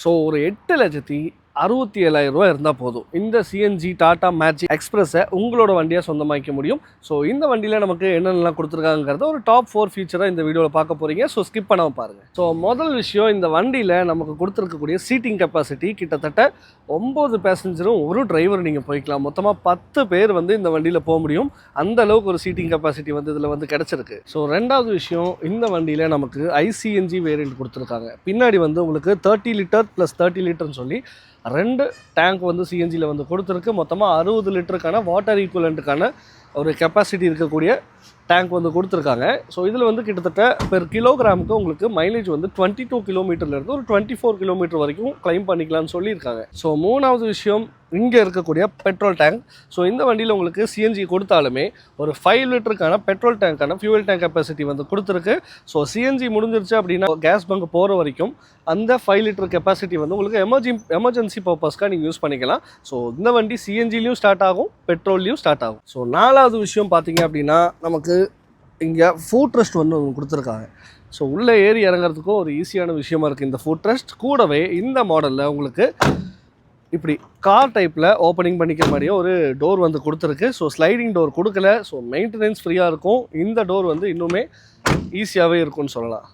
So ஒரு 8,67,000 ரூபா இருந்தால் போதும் இந்த சிஎன்ஜி டாடா மேஜிக் எக்ஸ்பிரஸை உங்களோட வண்டியாக சொந்தமாக்க முடியும். ஸோ இந்த வண்டியில் நமக்கு என்னென்னலாம் கொடுத்துருக்காங்கிறத ஒரு டாப் 4 ஃபீச்சராக இந்த வீடியோவில் பார்க்க போகிறீங்க. ஸோ ஸ்கிப் பண்ணாமல் பாருங்கள். ஸோ முதல் விஷயம், இந்த வண்டியில் நமக்கு கொடுத்துருக்கக்கூடிய சீட்டிங் கெப்பாசிட்டி கிட்டத்தட்ட 9 பேசஞ்சரும் ஒரு டிரைவர் நீங்கள் போய்க்கலாம். மொத்தமாக 10 பேர் வந்து இந்த வண்டியில் போக முடியும். அந்த அளவுக்கு ஒரு சீட்டிங் கெப்பாசிட்டி வந்து இதில் வந்து கிடச்சிருக்கு. ஸோ ரெண்டாவது விஷயம், இந்த வண்டியில் நமக்கு ஐசிஎன்ஜி வேரியண்ட் கொடுத்துருக்காங்க. பின்னாடி வந்து உங்களுக்கு 30 லிட்டர் ப்ளஸ் 30 லிட்டர்னு சொல்லி 2 டேங்க் வந்து சிஎன்ஜியில் வந்து கொடுத்துருக்கு. மொத்தமாக 60 லிட்டருக்கான வாட்டர் ஈக்குவலண்ட்டுக்கான ஒரு கெப்பாசிட்டி இருக்கக்கூடிய டேங்க் வந்து கொடுத்துருக்காங்க. ஸோ இதில் வந்து கிட்டத்தட்ட பெர் கிலோகிராமுக்கு உங்களுக்கு மைலேஜ் வந்து 22 கிலோமீட்டர்லேருந்து ஒரு 24 கிலோமீட்டர் வரைக்கும் கிளைம் பண்ணிக்கலாம்னு சொல்லியிருக்காங்க. ஸோ மூணாவது விஷயம், இங்கே இருக்கக்கூடிய பெட்ரோல் டேங்க். ஸோ இந்த வண்டியில் உங்களுக்கு சிஎன்ஜி கொடுத்தாலுமே ஒரு 5 லிட்டருக்கான பெட்ரோல் டேங்க்கான ஃபியூவல் டேங்க் கெப்பாசிட்டி வந்து கொடுத்துருக்கு. ஸோ சிஎன்ஜி முடிஞ்சிருச்சு அப்படின்னா கேஸ் பங்க் போகிற வரைக்கும் அந்த 5 லிட்டர் கெப்பாசிட்டி வந்து உங்களுக்கு எமர்ஜென்சி பர்பஸ்க்காக நீங்கள் யூஸ் பண்ணிக்கலாம். ஸோ இந்த வண்டி சிஎன்ஜிலையும் ஸ்டார்ட் ஆகும், பெட்ரோல்லையும் ஸ்டார்ட் ஆகும். ஸோ நாலாவது விஷயம் பார்த்தீங்க அப்படின்னா, நமக்கு இங்கே ஃபுட் ரெஸ்ட் வந்து கொடுத்துருக்காங்க. ஸோ உள்ளே ஏறி இறங்குறதுக்கும் ஒரு ஈஸியான விஷயமா இருக்குது இந்த ஃபுட் ரெஸ்ட். கூடவே இந்த மாடலில் உங்களுக்கு இப்படி கார் டைப்பில் ஓப்பனிங் பண்ணிக்கிற மாதிரியே ஒரு டோர் வந்து கொடுத்துருக்கு. ஸோ ஸ்லைடிங் டோர் கொடுக்கல. ஸோ மெயின்டெனன்ஸ் ஃப்ரீயாக இருக்கும். இந்த டோர் வந்து இன்னுமே ஈஸியாகவே இருக்கும்னு சொல்லலாம்.